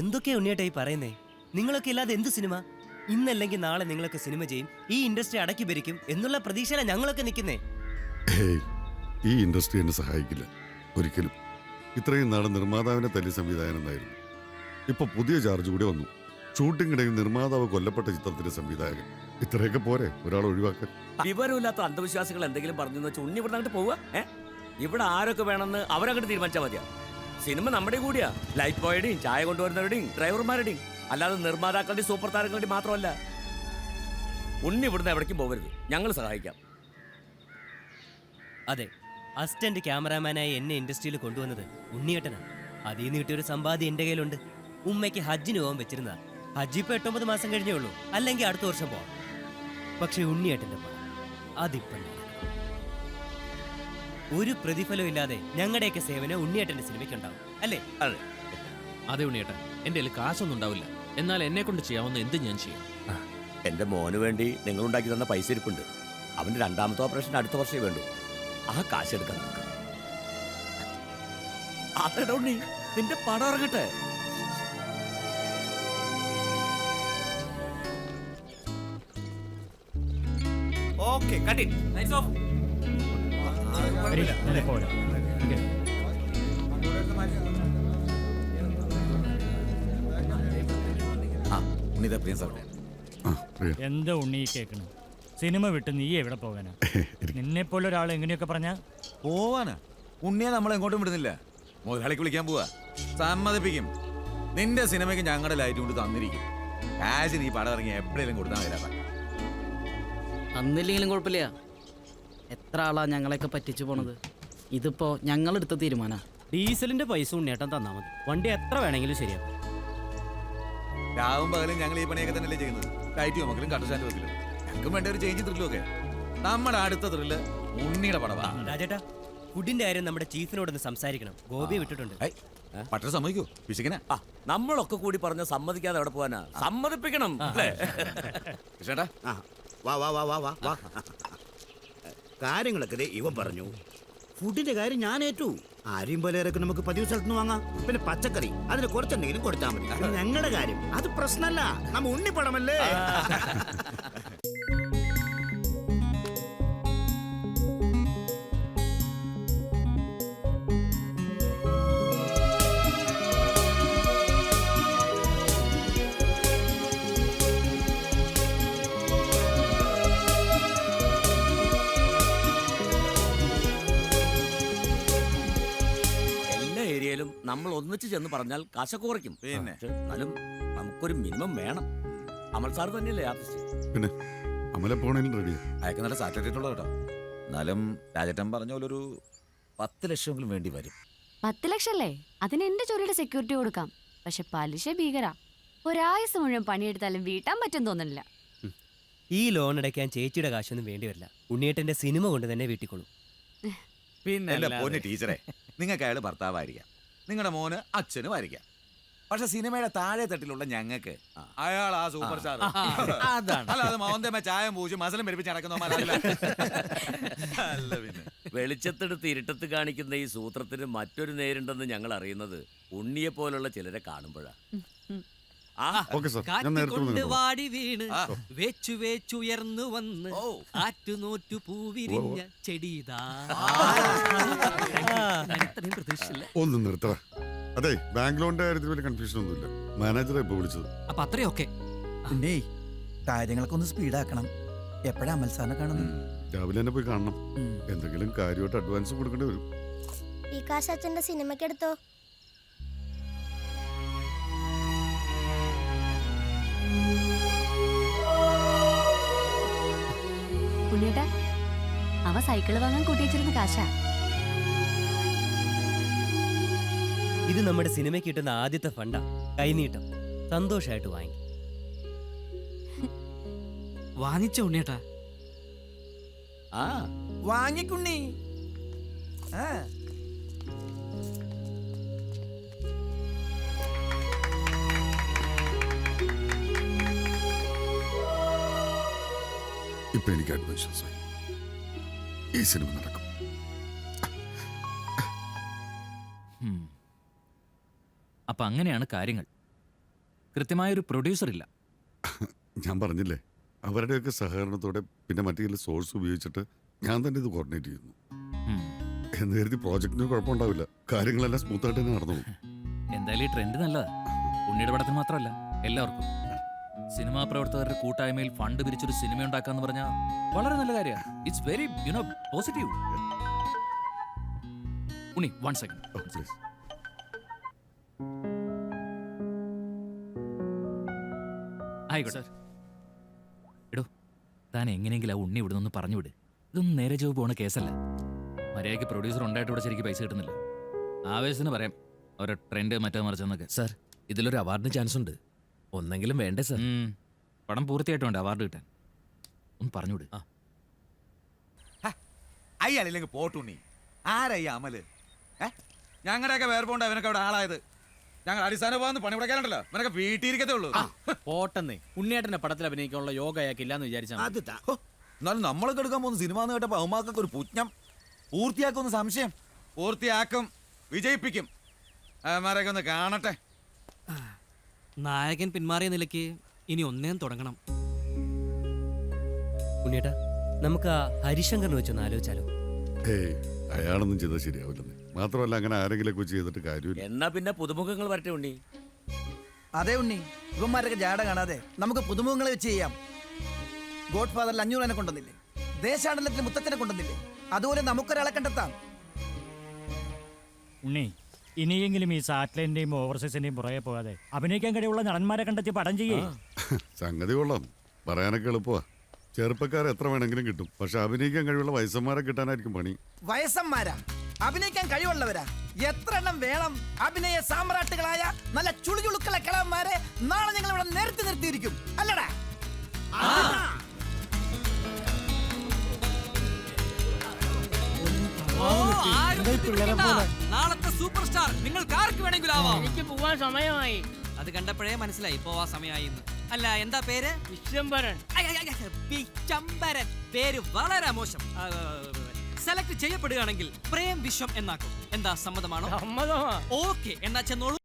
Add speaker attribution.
Speaker 1: എന്തൊക്കെയാ ഉണ്ണിയേട്ടായി പറയുന്നേ? നിങ്ങളൊക്കെ ഇല്ലാതെ എന്ത് സിനിമ? ഇന്നല്ലെങ്കിൽ നാളെ നിങ്ങളൊക്കെ സിനിമ ചെയ്യും, ഈ ഇൻഡസ്ട്രി അടക്കി ഭരിക്കും എന്നുള്ള പ്രതീക്ഷയിലാണ് ഞങ്ങളൊക്കെ നിൽക്കുന്നേ.
Speaker 2: ഈ ഇൻഡസ്ട്രി എന്നെ സഹായിക്കില്ല ഒരിക്കലും. ഇത്രയും നാളെ നിർമ്മാതാവിനെ തല്ലി സംവിധായകനെന്നായിരുന്നു. ഇപ്പൊ പുതിയ ചാർജ് കൂടി വന്നു. ഷൂട്ടിങ്ങിടയിൽ നിർമ്മാതാവ് കൊല്ലപ്പെട്ട ചിത്രത്തിന്റെ സംവിധായകൻ. ഇത്രയൊക്കെ പോരെ ഒരാൾ ഒഴിവാക്കാൻ?
Speaker 3: വിവരമില്ലാത്ത അന്ധവിശ്വാസികൾ എന്തെങ്കിലും പറഞ്ഞു വെച്ചാൽ ഉണ്ണി ഇവിടെ അങ്ങോട്ട് പോവുക. ഇവിടെ ആരൊക്കെ വേണമെന്ന് അവരങ്ങോട്ട് തീരുമാനിച്ചാൽ മതിയാ. സിനിമ നമ്മുടെ കൂടിയാ. ലൈറ്റ് ബോയുടെയും ചായ കൊണ്ടുവരുന്നവരുടെയും ഡ്രൈവർമാരുടെയും, അല്ലാതെ നിർമ്മാതാക്കളുടെയും സൂപ്പർ താരങ്ങളുടെയും മാത്രമല്ല. ഉണ്ണി ഇവിടുന്ന് എവിടേക്കും പോകരുത്, ഞങ്ങൾ സഹായിക്കാം.
Speaker 1: അതെ, അസിസ്റ്റന്റ് ക്യാമറാമാനായി എന്നെ ഇൻഡസ്ട്രിയിൽ കൊണ്ടുവന്നത് ഉണ്ണിയേട്ടനാണ്. അതിൽ നിന്ന് കിട്ടിയൊരു സമ്പാദ്യം എന്റെ കയ്യിലുണ്ട്. ഉമ്മയ്ക്ക് ഹജ്ജിന് പോകാൻ വെച്ചിരുന്ന ഹജ്ജ് ഇപ്പൊ 8-9 മാസം കഴിഞ്ഞേ ഉള്ളൂ, അല്ലെങ്കിൽ അടുത്ത വർഷം പോവാം. പക്ഷെ ഉണ്ണിയേട്ടന്റെ പണം അതിപ്പം ഒരു പ്രതിഫലം ഇല്ലാതെ ഞങ്ങളുടെയൊക്കെ സേവനം ഉണ്ണിയേട്ടന്റെ സിനിമയ്ക്കുണ്ടാവും, അല്ലേ?
Speaker 3: അതെ
Speaker 4: അതെ ഉണ്ണിയേട്ടൻ, എന്റെ കയ്യിൽ കാശൊന്നും ഉണ്ടാവില്ല. എന്നാൽ എന്നെ കൊണ്ട് ചെയ്യാവുന്ന എന്ത് ഞാൻ ചെയ്യും.
Speaker 3: എന്റെ മോന് വേണ്ടി നിങ്ങൾ ഉണ്ടാക്കി തന്ന പൈസ ഇരിപ്പുണ്ട്. അവന്റെ 2ാമത്തെ ഓപ്പറേഷൻ അടുത്ത വർഷമേ വേണ്ടൂ. ആ കാശ് എടുക്കാൻ നമുക്ക്. അതെടാ ഉണ്ണി, നിന്റെ പടം ഇറങ്ങട്ടെ. Okay, cut it. Nice of.
Speaker 5: എന്താ ഉണ്ണി കേൾക്കണം? സിനിമ വിട്ട് നീ എവിടെ പോകാനാ? നിന്നെ പോലെ ഒരാൾ എങ്ങനെയൊക്കെ പറഞ്ഞാ
Speaker 6: പോവാനാ? ഉണ്ണിയെ നമ്മൾ എങ്ങോട്ടും വിടുന്നില്ല. മുതലാളിക്ക് വിളിക്കാൻ പോവാ, സമ്മതിപ്പിക്കും. നിന്റെ സിനിമയ്ക്ക് ഞങ്ങളുടെ ലൈറ്റ് കൊണ്ട് തന്നിരിക്കും. കാശ് നീ പടം ഇറങ്ങി എപ്പോഴേലും കൊടുത്താൽ വരാ.
Speaker 7: അന്നില്ലെങ്കിലും കുഴപ്പമില്ല. എത്ര ആളാ ഞങ്ങളെയൊക്കെ പറ്റിച്ചു പോണത്. ഇതിപ്പോ ഞങ്ങളെടുത്ത തീരുമാനാ.
Speaker 1: ഡീസലിന്റെ പൈസ ഉണ്ണിയേട്ടൻ തന്നാ മതി, വണ്ടി എത്ര വേണമെങ്കിലും ശരിയാക്കും.
Speaker 6: രാവും പകലും ഞങ്ങൾ ഈ പണിയൊക്കെ തന്നെയല്ലേ ചെയ്യുന്നത്. ലൈറ്റ് ചുമക്കലും കട്ടശാൻ്റെ വെക്കലും. ഞങ്ങൾക്കും വേണ്ട ഒരു ചേഞ്ച് ത്രില്ലും ഒക്കെ. നമ്മുടെ അടുത്ത ത്രില്ല് ഉണ്ണിയുടെ പടവാ.
Speaker 1: രാജേട്ടാ, ഫുഡിന്റെ കാര്യം നമ്മുടെ ചീഫിനോടൊന്ന് സംസാരിക്കണം. ഗോപി വിട്ടിട്ടുണ്ട്.
Speaker 6: പട്ടണ സമ്മതിക്കോ? പിശിക്കനാ?
Speaker 3: നമ്മളൊക്കെ കൂടി പറഞ്ഞ സമ്മതിക്കാതെ എവിടെ പോവാനാ? സമ്മതിപ്പിക്കണം.
Speaker 6: ചേട്ടാ
Speaker 8: വാ വാ വാ വാ വാ വാ. കാര്യങ്ങളൊക്കെ ഇവൻ പറഞ്ഞു. ഫുഡിന്റെ കാര്യം ഞാൻ ഏറ്റു. ആരെയും പോലെ ഇറക്കി നമുക്ക് പതിവ് സ്ഥലത്ത് വാങ്ങാം. പിന്നെ പച്ചക്കറി അതിന് കുറച്ചെന്തെങ്കിലും കൊടുത്താൽ മതി. ഞങ്ങളുടെ കാര്യം അത് പ്രശ്നമല്ല, നമ്മ ഉണ്ണിപ്പടമല്ലേ.
Speaker 3: നമ്മൾ ഒന്നിച്ച് ചെന്ന് പറഞ്ഞാൽ കാശൊക്കെ കുറയ്ക്കും. പിന്നെ എന്നാലും നമുക്കൊരു മിനിമം വേണം. അമൽ സാർ തന്നെയല്ലേ ആർട്ടിസ്റ്റ്?
Speaker 2: പിന്നെ അമല പോണേലും റെഡിയാ.
Speaker 6: അയക്ക് നല്ല സാറ്റലൈറ്റ് ഉള്ളത് കേട്ടോ. എന്നാലും രാജേട്ടൻ പറഞ്ഞ പോലെ ഒരു 10 ലക്ഷമെങ്കിലും വേണ്ടി വരും.
Speaker 9: 10 ലക്ഷം അല്ലേ? അതിന് എന്റെ ജോലിയുടെ സെക്യൂരിറ്റി കൊടുക്കാം. പക്ഷെ പലിശ ഭീകരാ. ഒരായുസ് മുഴുവൻ പണിയെടുത്താലും വീട്ടാൻ പറ്റും തോന്നുന്നില്ല.
Speaker 1: ഈ ലോൺ അടയ്ക്കാൻ ചേച്ചിയുടെ കാശൊന്നും വേണ്ടി വരില്ല. ഉണ്ണിയേട്ടന്റെ സിനിമ കൊണ്ട് തന്നെ വീട്ടിക്കൊള്ളൂ.
Speaker 6: പിന്നെ ടീച്ചറെ, നിങ്ങൾക്ക് അയാൾ ഭർത്താവായിരിക്കാം, നിങ്ങളുടെ മോന് അച്ഛനും ആയിരിക്കാം. പക്ഷെ സിനിമയുടെ താഴെ തട്ടിലുള്ള ഞങ്ങൾക്ക് അയാൾ ആ സൂപ്പർ സ്റ്റാർ. അല്ലാതെ മോന്തമ്മ ചായ പൂജ മസലം പെരുപ്പിച്ച് നടക്കുന്നവന്മാരല്ല. പിന്നെ
Speaker 3: വെളിച്ചത്തെടുത്ത് ഇരുട്ടത്ത് കാണിക്കുന്ന ഈ സൂത്രത്തിന് മറ്റൊരു നേരുണ്ടെന്ന് ഞങ്ങൾ അറിയുന്നത് ഉണ്ണിയെ പോലുള്ള ചിലരെ കാണുമ്പോഴാ.
Speaker 4: വാടി വീണ് വേച്ചു വേച്ചുയർന്നു വന്ന് ആറ്റുനോറ്റു പൂവിരിഞ്ഞ ചെടിതാ.
Speaker 2: ഒന്ന് നിർത്തവ. അതെ, ബാങ്ക് ലോണിന്റെ കാര്യത്തിൽ വലിയ കൺഫ്യൂഷൻ ഒന്നുമില്ല. മാനേജറെ ഇപ്പൊ വിളിച്ചത്.
Speaker 4: അപ്പൊ അത്രയൊക്കെ
Speaker 10: കാര്യങ്ങളൊക്കെ ഒന്ന് സ്പീഡാക്കണം. എപ്പോഴാ അമൽ സാറിനെ കാണുന്നത്?
Speaker 2: രാവിലെ തന്നെ പോയി കാണണം. എന്തെങ്കിലും കാര്യമായിട്ട് അഡ്വാൻസ് കൊടുക്കേണ്ടി വരും.
Speaker 11: ഈ കാശ് അച്ഛന്റെ സിനിമയ്ക്ക് എടുത്തോ.
Speaker 9: ഉണ്ണിയേട്ടാ, അവ സൈക്കിള് വാങ്ങാൻ കൂട്ടിവെച്ചിരുന്ന കാശാ.
Speaker 1: ഇത് നമ്മുടെ സിനിമയ്ക്ക് കിട്ടുന്ന ആദ്യത്തെ ഫണ്ടാ. കൈനീട്ടം. സന്തോഷമായിട്ട് വാങ്ങി.
Speaker 4: വാങ്ങിച്ച ഉണ്ണിയേട്ടാ?
Speaker 10: വാങ്ങിക്കുണ്ണി.
Speaker 2: ഇപ്പൊ എനിക്ക് ആത്മവിശ്വാസമായി. ഈ സിനിമ നടക്കും.
Speaker 4: അപ്പൊ അങ്ങനെയാണ് കാര്യങ്ങൾ. കൃത്യമായൊരു പ്രൊഡ്യൂസർ ഇല്ല.
Speaker 2: ഞാൻ പറഞ്ഞില്ലേ, അവരുടെയൊക്കെ സഹകരണത്തോടെ പിന്നെ മറ്റു ചില സോഴ്സ് ഉപയോഗിച്ചിട്ട് ഞാൻ തന്നെ ഇത് കോർഡിനേറ്റ് ചെയ്യുന്നു.
Speaker 4: ഉം.
Speaker 2: എന്ന് കരുതി പ്രോജക്റ്റിന് കുഴപ്പമുണ്ടാവില്ല. കാര്യങ്ങളെല്ലാം സ്മൂത്തായിട്ട് തന്നെ നടന്നു പോകും.
Speaker 4: എന്തായാലും ഈ ട്രെൻഡ് നല്ലതാ. ഉണ്ണിയുടെ പടത്തിന് മാത്രമല്ല, എല്ലാവർക്കും. സിനിമാ പ്രവർത്തകരുടെ കൂട്ടായ്മയിൽ ഫണ്ട് പിരിച്ചൊരു സിനിമ ഉണ്ടാക്കാന്ന് പറഞ്ഞാൽ വളരെ നല്ല കാര്യമാണ്. It's very positive. Unni, 1 second.
Speaker 2: Oh, please.
Speaker 4: ആയിക്കോട്ടെ. എടോ, താൻ എങ്ങനെയെങ്കിലും ആ ഉണ്ണി ഇവിടെ നിന്ന് പറഞ്ഞു വിട്. ഇതൊന്നും നേരെ ചൊവ്വ പോണ കേസല്ല. മര്യാദയ്ക്ക് പ്രൊഡ്യൂസർ ഉണ്ടായിട്ട് ഇവിടെ ശരിക്കും പൈസ കിട്ടുന്നില്ല. ആവേശത്തിന് പറയാം അവരെ ട്രെൻഡ് മറ്റോ മറിച്ചെന്നൊക്കെ.
Speaker 12: സാർ, ഇതിലൊരു അവാർഡിന് ചാൻസ് ഉണ്ട്. ഒന്നെങ്കിലും വേണ്ടേ സാർ?
Speaker 4: പടം പൂർത്തിയായിട്ട് വേണ്ട അവാർഡ് കിട്ടാൻ. ഒന്ന് പറഞ്ഞുവിട്.
Speaker 6: അയ്യാളില്ലെങ്കിൽ പോട്ടുണ്ണി. ആരാ ഈ അമല്? ഞങ്ങളുടെയൊക്കെ വേറെ പോണ്ട അവനൊക്കെ അവിടെ ആളായത്. ഞങ്ങൾ അടിസ്ഥാന പോകുന്ന പണി മുടക്കാനുണ്ടല്ലോ, അവനൊക്കെ വീട്ടിരിക്കത്തേ ഉള്ളൂ.
Speaker 12: പോട്ടെന്നേ, ഉണ്ണിയേട്ടന്റെ പടത്തിൽ അഭിനയിക്കാനുള്ള യോഗ അയാൾക്കില്ലാന്ന് വിചാരിച്ചാൽ
Speaker 8: അത് താ.
Speaker 6: എന്നാലും നമ്മളൊക്കെ എടുക്കാൻ പോകുന്ന സിനിമ എന്ന് കേട്ടപ്പോ അവന്മാർക്കൊക്കെ ഒരു പുജ്ഞം. പൂർത്തിയാക്കുമെന്ന് സംശയം. പൂർത്തിയാക്കും, വിജയിപ്പിക്കും. അവന്മാരൊക്കെ ഒന്ന് കാണട്ടെ.
Speaker 12: നായകൻ പിന്മാറിയ നിലയ്ക്ക് ഇനി ഒന്നേം തുടങ്ങണം.
Speaker 1: ഉണ്ണിയേട്ടാ, നമുക്ക് ആ ഹരിശങ്കറിനെ വെച്ചൊന്ന് ആലോചിച്ചാലോ?
Speaker 2: ഏയ്, അയാളൊന്നും ചെയ്താൽ ശരിയാവില്ലെന്ന്. മാത്രമല്ല, അങ്ങനെ ആരെങ്കിലും വെച്ച് ചെയ്തിട്ട് കാര്യമില്ല.
Speaker 3: എന്നാ പിന്നെ പുതുമുഖങ്ങൾ വരട്ടെ ഉണ്ണി.
Speaker 10: അതെ ഉണ്ണി, ഇവന്മാരൊക്കെ ജാട കാണാതെ നമുക്ക് പുതുമുഖങ്ങളെ വെച്ച് ചെയ്യാം. ഗോഡ് ഫാദറിൽ 500 കൊണ്ടുവന്നില്ലേ? ദേശാടനത്തിൽ മുത്തച്ഛനെ കൊണ്ടുവന്നില്ലേ? അതുപോലെ നമുക്കൊരാളെ കണ്ടെത്താം.
Speaker 5: ഉണ്ണി, ഇനിയെങ്കിലും ഈ സാറ്റലൈറ്റിന്റെയും ഓവർസീസിന്റെയും പുറകെ പോകാതെ അഭിനയിക്കാൻ കഴിവുള്ള നടന്മാരെ കണ്ടെത്തി പടം ചെയ്യേ.
Speaker 2: സംഗതി കൊള്ളാം, പറയാനൊക്കെ എളുപ്പമാ. ചെറുപ്പക്കാരെ എത്ര വേണമെങ്കിലും കിട്ടും. പക്ഷെ അഭിനയിക്കാൻ കഴിവുള്ള വയസ്സന്മാരെ കിട്ടാനായിരിക്കും പണി.
Speaker 10: വയസ്സന്മാരാ അഭിനയിക്കാൻ കഴിവുള്ളവരാ? എത്ര എണ്ണം വേണം? അഭിനയ സാമ്രാട്ടുകളായ നല്ല ചുളുചുളുക്കള കിളവന്മാരെ നാളെ ഞങ്ങൾ ഇവിടെ നിരത്തി നിർത്തിയിരിക്കും, അല്ലടാ?
Speaker 12: നാളത്തെ സൂപ്പർ സ്റ്റാർ നിങ്ങൾക്ക് ആർക്ക് വേണമെങ്കിലും ആവാം.
Speaker 7: എനിക്ക് പോവാൻ സമയമായി.
Speaker 12: അത് കണ്ടപ്പോഴേ മനസ്സിലായി പോവാ സമയമായി. എന്താ പേര്?
Speaker 7: വിശ്വംഭരൻ.
Speaker 12: പിച്ചമ്പരൻ. പേര് വളരെ മോശം. സെലക്ട് ചെയ്യപ്പെടുകയാണെങ്കിൽ പ്രേം വിശ്വം എന്നാക്കും. എന്താ, സമ്മതമാണോ?
Speaker 7: സമ്മതമാ.
Speaker 12: ഓക്കെ, എന്നാ ചെന്നോളൂ.